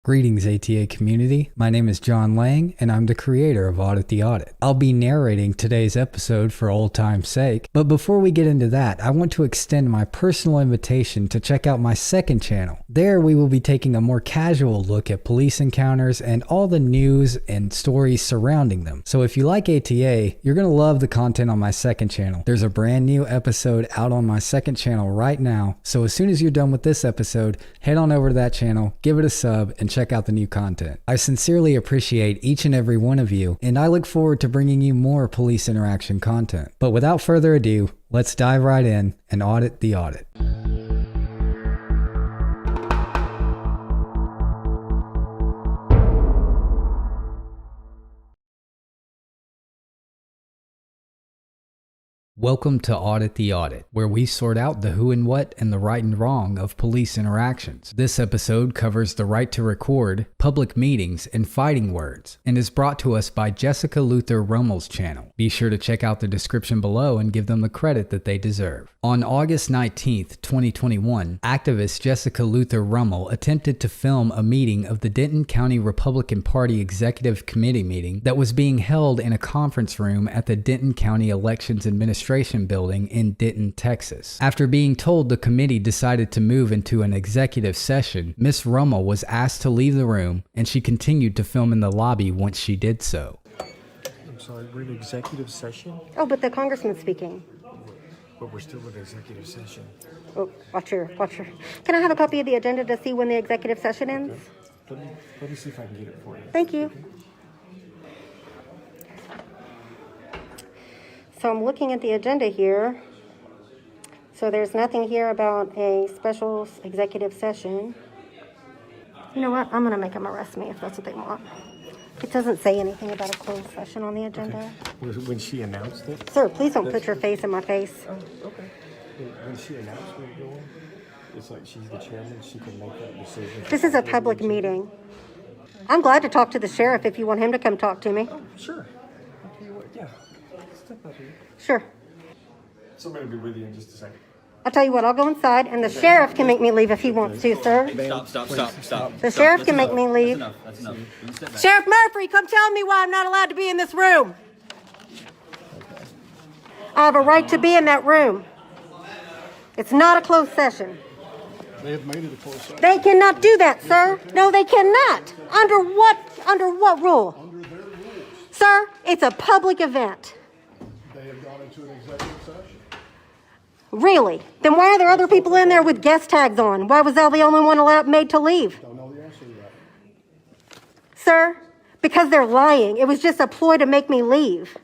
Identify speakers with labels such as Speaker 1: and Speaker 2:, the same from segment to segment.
Speaker 1: Greetings, ATA community. My name is John Lang, and I'm the creator of Audit the Audit. I'll be narrating today's episode for old time's sake, but before we get into that, I want to extend my personal invitation to check out my second channel. There, we will be taking a more casual look at police encounters and all the news and stories surrounding them. So if you like ATA, you're going to love the content on my second channel. There's a brand new episode out on my second channel right now, so as soon as you're done with this episode, head on over to that channel, give it a sub, and check out the new content. I sincerely appreciate each and every one of you, and I look forward to bringing you more police interaction content. But without further ado, let's dive right in and audit the audit. Welcome to Audit the Audit, where we sort out the who and what and the right and wrong of police interactions. This episode covers the right to record, public meetings, and fighting words, and is brought to us by Jessica Luther Rummel's channel. Be sure to check out the description below and give them the credit that they deserve. On August 19th, 2021, activist Jessica Luther Rummel attempted to film a meeting of the Denton County Republican Party Executive Committee meeting that was being held in a conference room at the Denton County Elections Administration Building in Denton, Texas. After being told the committee decided to move into an executive session, Ms. Rummel was asked to leave the room, and she continued to film in the lobby once she did so.
Speaker 2: I'm sorry, we're in executive session?
Speaker 3: Oh, but the congressman's speaking.
Speaker 2: But we're still in executive session.
Speaker 3: Oh, watch your. Can I have a copy of the agenda to see when the executive session ends?
Speaker 2: Okay. Let me see if I can get it for you.
Speaker 3: Thank you. So I'm looking at the agenda here. So there's nothing here about a special executive session. You know what? I'm going to make them arrest me if that's what they want. It doesn't say anything about a closed session on the agenda.
Speaker 2: Okay. When she announced it?
Speaker 3: Sir, please don't put your face in my face.
Speaker 2: Oh, okay. When she announced it going, it's like she's the chairman, she can make that decision.
Speaker 3: This is a public meeting. I'm glad to talk to the sheriff if you want him to come talk to me.
Speaker 2: Oh, sure. I'll tell you what, yeah. Step up here.
Speaker 3: Sure.
Speaker 2: Somebody will be with you in just a second.
Speaker 3: I'll tell you what, I'll go inside, and the sheriff can make me leave if he wants to, sir.
Speaker 4: Stop.
Speaker 3: The sheriff can make me leave.
Speaker 4: That's enough. Step back.
Speaker 3: Sheriff Murphy, come tell me why I'm not allowed to be in this room. I have a right to be in that room. It's not a closed session.
Speaker 5: They have made it a closed session.
Speaker 3: They cannot do that, sir. No, they cannot. Under what rule?
Speaker 5: Under their rules,
Speaker 3: Sir, it's a public event.
Speaker 5: they have gone into an executive session.
Speaker 3: Really? Then why are there other people in there with guest tags on? Why was I the only one made to leave?
Speaker 5: Don't know the answer to that.
Speaker 3: Sir, because they're lying. It was just a ploy to make me leave.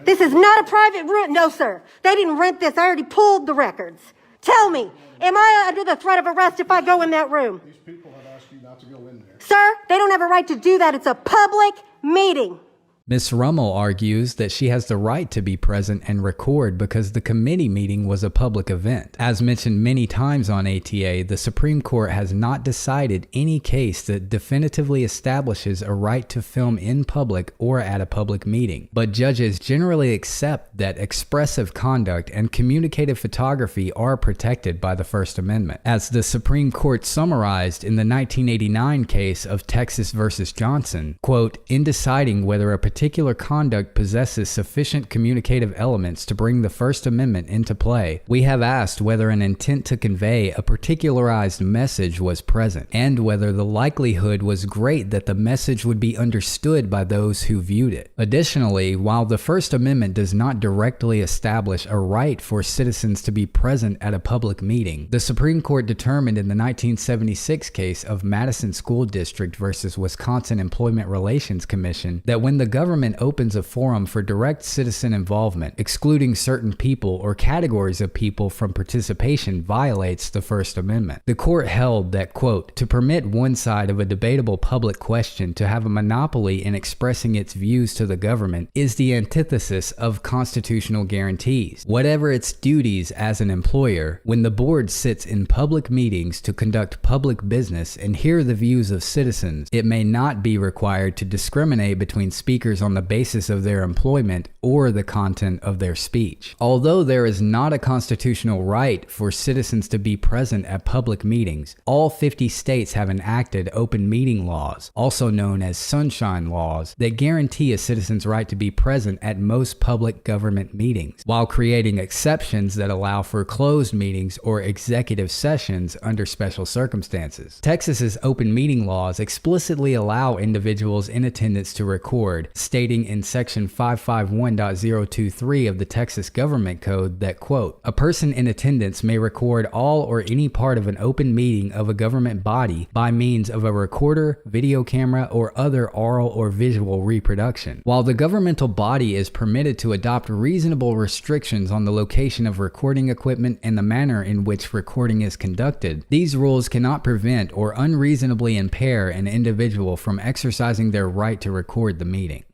Speaker 3: This is not a private room. No, sir. They didn't rent this. I already pulled the records. Tell me, am I under the threat of arrest if I go in that room?
Speaker 5: These people have asked you not to go in there.
Speaker 3: Sir, they don't have a right to do that. It's a public meeting.
Speaker 1: Ms. Rummel argues that she has the right to be present and record because the committee meeting was a public event. As mentioned many times on ATA, the Supreme Court has not decided any case that definitively establishes a right to film in public or at a public meeting, but judges generally accept that expressive conduct and communicative photography are protected by the First Amendment. As the Supreme Court summarized in the 1989 case of Texas versus Johnson, quote, in deciding whether a particular conduct possesses sufficient communicative elements to bring the First Amendment into play, we have asked whether an intent to convey a particularized message was present, and whether the likelihood was great that the message would be understood by those who viewed it. Additionally, while the First Amendment does not directly establish a right for citizens to be present at a public meeting, the Supreme Court determined in the 1976 case of Madison School District versus Wisconsin Employment Relations Commission that when the government opens a forum for direct citizen involvement, excluding certain people or categories of people from participation violates the First Amendment. The court held that, quote, to permit one side of a debatable public question to have a monopoly in expressing its views to the government is the antithesis of constitutional guarantees. Whatever its duties as an employer, when the board sits in public meetings to conduct public business and hear the views of citizens, it may not be required to discriminate between speakers employers on the basis of their employment or the content of their speech. Although there is not a constitutional right for citizens to be present at public meetings, all 50 states have enacted open meeting laws, also known as sunshine laws, that guarantee a citizen's right to be present at most public government meetings, while creating exceptions that allow for closed meetings or executive sessions under special circumstances. Texas's open meeting laws explicitly allow individuals in attendance to record, stating in section 551.023 of the Texas Government Code that, quote, "A person in attendance may record all or any part of an open meeting of a government body by means of a recorder, video camera, or other oral or visual reproduction." While the governmental body is permitted to adopt reasonable restrictions on the location of recording equipment and the manner in which recording is conducted, these rules cannot prevent or unreasonably impair an individual from exercising their right to record the meeting.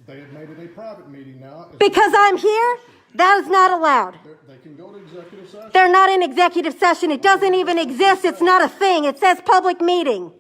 Speaker 5: They have made it a private meeting now.
Speaker 3: Because I'm here, that is not allowed.
Speaker 5: They can go to executive session.
Speaker 3: They're not in executive session. It doesn't even exist. It's not a thing. It says public meeting.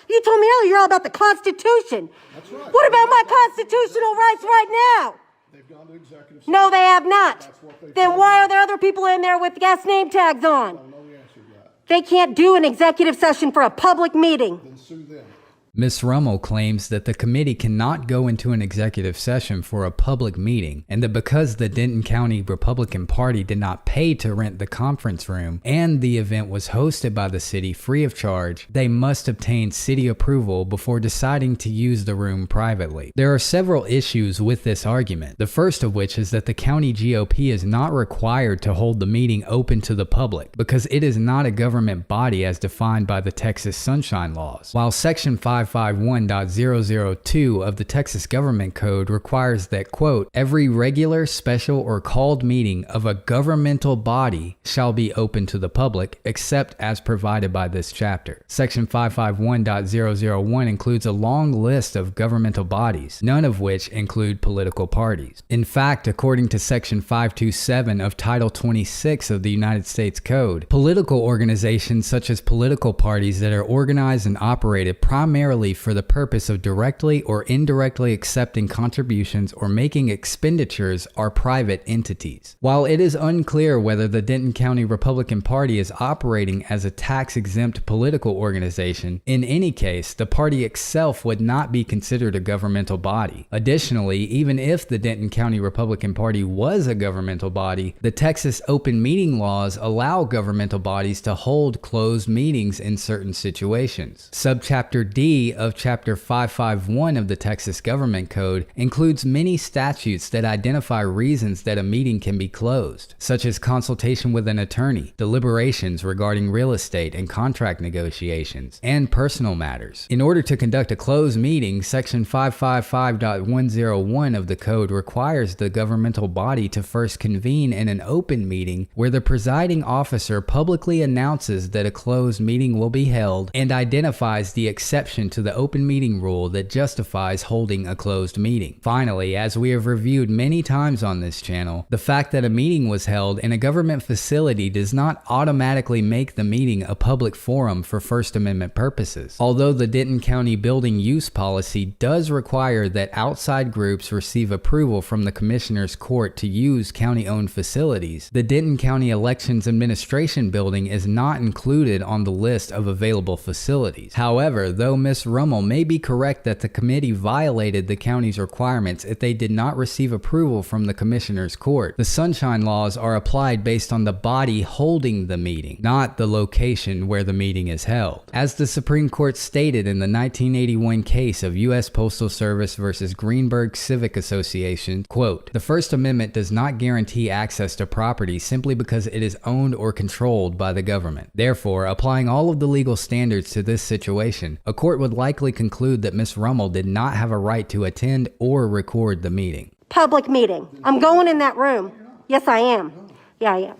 Speaker 3: You told me earlier you're all about the Constitution.
Speaker 5: That's right.
Speaker 3: What about my constitutional rights right now?
Speaker 5: They've gone to executive session.
Speaker 3: No, they have not.
Speaker 5: That's what they
Speaker 3: Then
Speaker 5: told
Speaker 3: why
Speaker 5: me.
Speaker 3: are there other people in there with guest name tags on?
Speaker 5: I don't know the answer to that.
Speaker 3: They can't do an executive session for a public meeting.
Speaker 5: Then sue them.
Speaker 1: Ms. Rummel claims that the committee cannot go into an executive session for a public meeting, and that because the Denton County Republican Party did not pay to rent the conference room and the event was hosted by the city free of charge, they must obtain city approval before deciding to use the room privately. There are several issues with this argument, the first of which is that the county GOP is not required to hold the meeting open to the public because it is not a government body as defined by the Texas Sunshine Laws. While Section 551.002 of the Texas Government Code requires that, quote, "Every regular, special, or called meeting of a governmental body shall be open to the public, except as provided by this chapter." Section 551.001 includes a long list of governmental bodies, none of which include political parties. In fact, according to Section 527 of Title 26 of the United States Code, political organizations such as political parties that are organized and operated primarily for the purpose of directly or indirectly accepting contributions or making expenditures are private entities. While it is unclear whether the Denton County Republican Party is operating as a tax-exempt political organization, in any case, the party itself would not be considered a governmental body. Additionally, even if the Denton County Republican Party was a governmental body, the Texas open meeting laws allow governmental bodies to hold closed meetings in certain situations. Subchapter D of Chapter 551 of the Texas Government Code includes many statutes that identify reasons that a meeting can be closed, such as consultation with an attorney, deliberations regarding real estate and contract negotiations, and personal matters. In order to conduct a closed meeting, Section 555.101 of the Code requires the governmental body to first convene in an open meeting where the presiding officer publicly announces that a closed meeting will be held and identifies the exception to the open meeting rule that justifies holding a closed meeting. Finally, as we have reviewed many times on this channel, the fact that a meeting was held in a government facility does not automatically make the meeting a public forum for First Amendment purposes. Although the Denton County Building Use Policy does require that outside groups receive approval from the Commissioner's Court to use county-owned facilities, the Denton County Elections Administration Building is not included on the list of available facilities. However, though Ms. Rummel may be correct that the committee violated the county's requirements if they did not receive approval from the Commissioner's Court, the Sunshine Laws are applied based on the body holding the meeting, not the location where the meeting is held. As the Supreme Court stated in the 1981 case of U.S. Postal Service versus Greenberg Civic Association, quote, "The First Amendment does not guarantee access to property simply because it is owned or controlled by the government. Therefore, applying all of the legal standards to this situation, a court would likely conclude that Ms. Rummel did not have a right to attend or record the meeting."
Speaker 3: Public meeting. I'm going in that room. Yes, I am. Yeah, I am.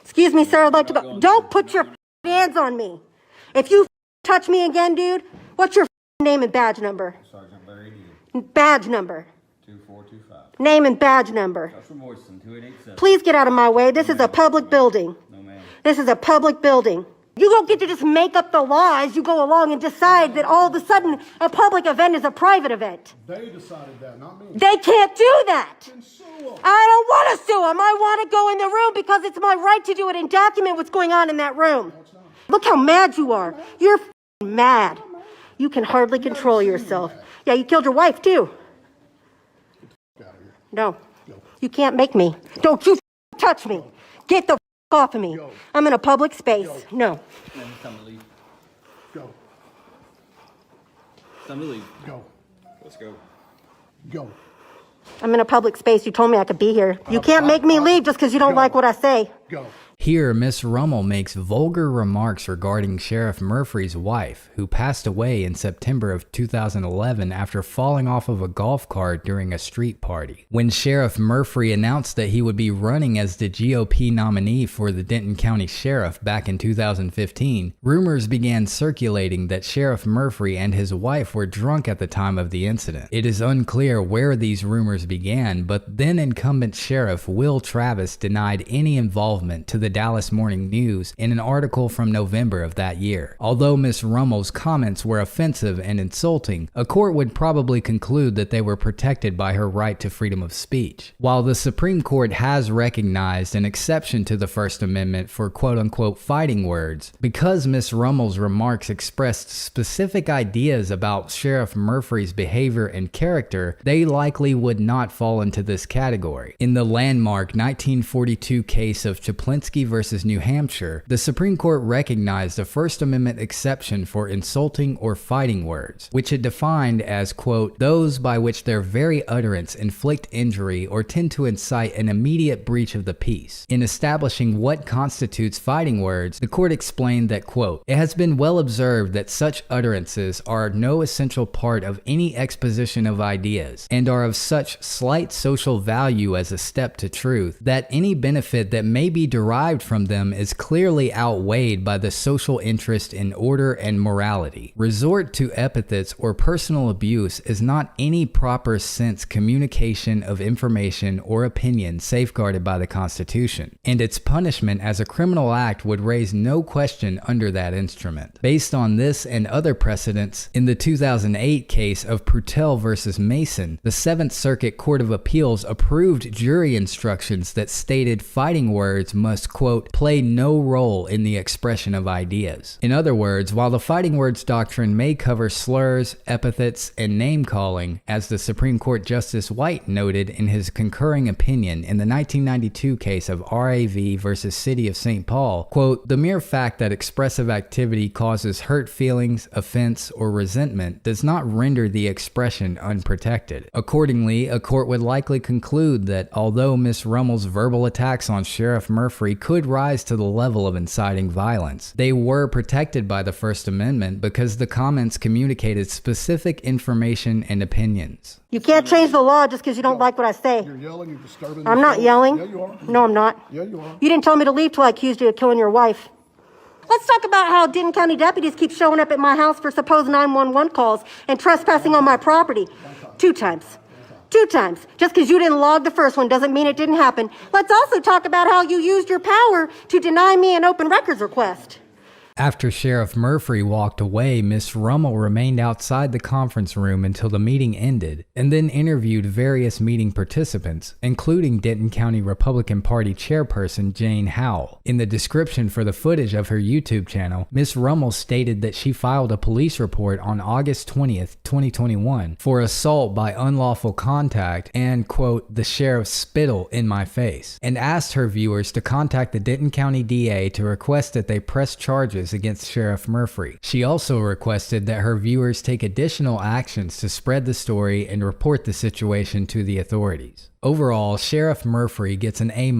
Speaker 3: Excuse me, sir. I'd like to go. Don't put your hands on me. If you touch me again, dude, what's your name and badge number?
Speaker 4: Sergeant Larry D.
Speaker 3: Badge number.
Speaker 4: 2425.
Speaker 3: Name and badge number.
Speaker 4: Joshua Moisten, 2887.
Speaker 3: Please get out of my way. This is a public building.
Speaker 4: No, ma'am.
Speaker 3: This is a public building. You don't get to just make up the law as you go along and decide that all of a sudden a public event is a private event.
Speaker 5: They decided that, not me.
Speaker 3: They can't do that.
Speaker 5: And sue 'em.
Speaker 3: I don't want to sue them. I want to go in the room because it's my right to do it and document what's going on in that room. Look how mad you are. You're mad. You can hardly control yourself. Yeah, you killed your wife too.
Speaker 5: Get out of here.
Speaker 3: No, you can't make me. Don't you touch me. Get the off of me. I'm in a public space. No.
Speaker 4: Man, it's time to leave.
Speaker 5: Go.
Speaker 4: It's time to leave.
Speaker 5: Go.
Speaker 4: Let's go.
Speaker 5: Go.
Speaker 3: I'm in a public space. You told me I could be here. You can't make me leave just because you don't like what I say.
Speaker 5: Go.
Speaker 1: Here, Miss Rummel makes vulgar remarks regarding Sheriff Murphy's wife, who passed away in September of 2011 after falling off of a golf cart during a street party. When Sheriff Murphy announced that he would be running as the GOP nominee for the Denton County Sheriff back in 2015, rumors began circulating that Sheriff Murphy and his wife were drunk at the time of the incident. It is unclear where these rumors began, but then incumbent Sheriff Will Travis denied any involvement to the Dallas Morning News in an article from November of that year. Although Miss Rummel's comments were offensive and insulting, a court would probably conclude that they were protected by her right to freedom of speech. While the Supreme Court has recognized an exception to the First Amendment for quote-unquote fighting words, because Miss Rummel's remarks expressed specific ideas about Sheriff Murphy's behavior and character, they likely would not fall into this category. In the landmark 1942 case of Chaplinsky versus New Hampshire, the Supreme Court recognized a First Amendment exception for insulting or fighting words, which it defined as, quote, those by which their very utterance inflict injury or tend to incite an immediate breach of the peace. In establishing what constitutes fighting words, the court explained that, quote, it has been well observed that such utterances are no essential part of any exposition of ideas, and are of such slight social value as a step to truth, that any benefit that may be derived from them is clearly outweighed by the social interest in order and morality. Resort to epithets or personal abuse is not any proper sense communication of information or opinion safeguarded by the Constitution, and its punishment as a criminal act would raise no question under that instrument. Based on this and other precedents, in the 2008 case of Prutel versus Mason, the Seventh Circuit Court of Appeals approved jury instructions that stated fighting words must, quote, play no role in the expression of ideas. In other words, while the fighting words doctrine may cover slurs, epithets, and name-calling, as the Supreme Court Justice White noted in his concurring opinion in the 1992 case of RAV versus City of St. Paul, quote, the mere fact that expressive activity causes hurt feelings, offense, or resentment does not render the expression unprotected. Accordingly, a court would likely conclude that although Miss Rummel's verbal attacks on Sheriff Murphy could rise to the level of inciting violence, they were protected by the First Amendment because the comments communicated specific information and opinions.
Speaker 3: You can't change the law just because you don't like what I say.
Speaker 5: You're yelling, you're disturbing.
Speaker 3: I'm not yelling.
Speaker 5: Yeah, you are.
Speaker 3: No, I'm not.
Speaker 5: Yeah, you are.
Speaker 3: You didn't tell me to leave till I accused you of killing your wife. Let's talk about how Denton County deputies keep showing up at my house for supposed 911 calls and trespassing on my property. 2 times. 2 times. Just because you didn't log the first one doesn't mean it didn't happen. Let's also talk about how you used your power to deny me an open records request.
Speaker 1: After Sheriff Murphy walked away, Miss Rummel remained outside the conference room until the meeting ended, and then interviewed various meeting participants, including Denton County Republican Party chairperson Jane Howell. In the description for the footage of her YouTube channel, Miss Rummel stated that she filed a police report on August 20th, 2021 for assault by unlawful contact and, quote, the sheriff's spittle in my face, and asked her viewers to contact the Denton County DA to request that they press charges against Sheriff Murphy. She also requested that her viewers take additional actions to spread the story and report the situation to the authorities. Overall, Sheriff Murphy gets an A-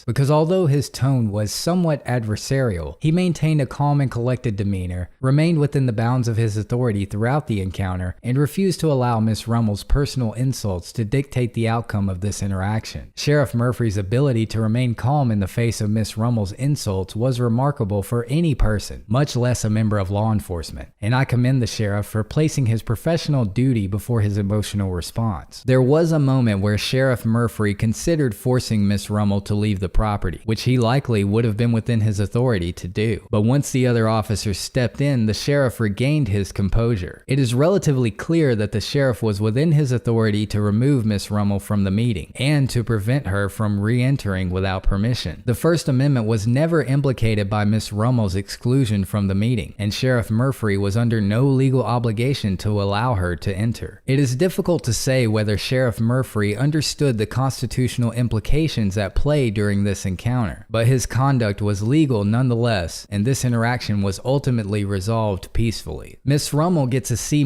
Speaker 1: because although his tone was somewhat adversarial, he maintained a calm and collected demeanor, remained within the bounds of his authority throughout the encounter, and refused to allow Miss Rummel's personal insults to dictate the outcome of this interaction. Sheriff Murphy's ability to remain calm in the face of Miss Rummel's insults was remarkable for any person person, much less a member of law enforcement, and I commend the sheriff for placing his professional duty before his emotional response. There was a moment where Sheriff Murphy considered forcing Miss Rummel to leave the property, which he likely would have been within his authority to do. But once the other officers stepped in, the sheriff regained his composure. It is relatively clear that the sheriff was within his authority to remove Miss Rummel from the meeting and to prevent her from re-entering without permission. The First Amendment was never implicated by Miss Rummel's exclusion from the meeting, and Sheriff Murphy was under no legal obligation to allow her to enter. It is difficult to say whether Sheriff Murphy understood the constitutional implications at play during this encounter, but his conduct was legal nonetheless, and this interaction was ultimately resolved peacefully. Miss Rummel gets a C-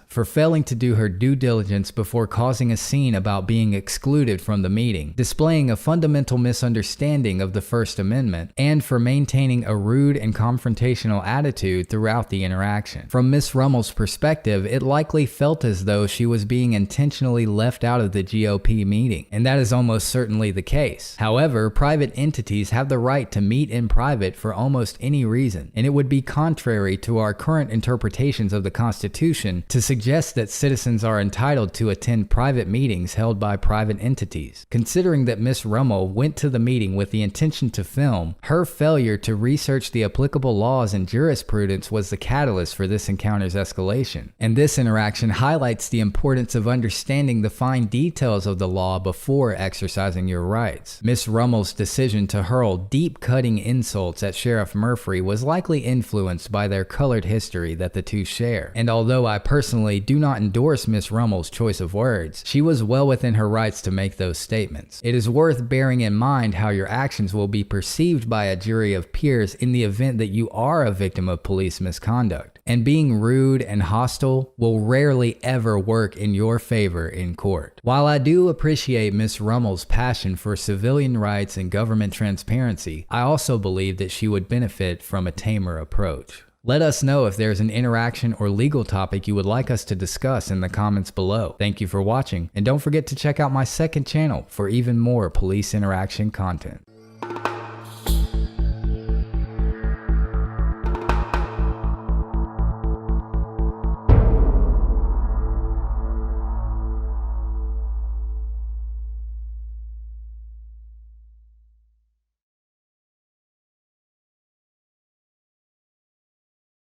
Speaker 1: for failing to do her due diligence before causing a scene about being excluded from the meeting, displaying a fundamental misunderstanding of the First Amendment, and for maintaining a rude and confrontational attitude throughout the interaction. From Miss Rummel's perspective, it likely felt as though she was being intentionally left out of the GOP meeting, and that is almost certainly the case. However, private entities have the right to meet in private for almost any reason, and it would be contrary to our current interpretations of the Constitution to suggest that citizens are entitled to attend private meetings held by private entities. Considering that Miss Rummel went to the meeting with the intention to film, her failure to research the applicable laws and jurisprudence was the catalyst for this encounter's escalation. And this interaction highlights the importance of understanding the fine details of the law before exercising your rights. Miss Rummel's decision to hurl deep-cutting insults at Sheriff Murphy was likely influenced by their colored history that the two share. And although I personally do not endorse Miss Rummel's choice of words, she was well within her rights to make those statements. It is worth bearing in mind how your actions will be perceived by a jury of peers in the event that you are a victim of police misconduct. And being rude and hostile will rarely ever work in your favor in court. While I do appreciate Miss Rummel's passion for civilian rights and government transparency, I also believe that she would benefit from a tamer approach. Let us know if there's an interaction or legal topic you would like us to discuss in the comments below. Thank you for watching, and don't forget to check out my second channel for even more police interaction content.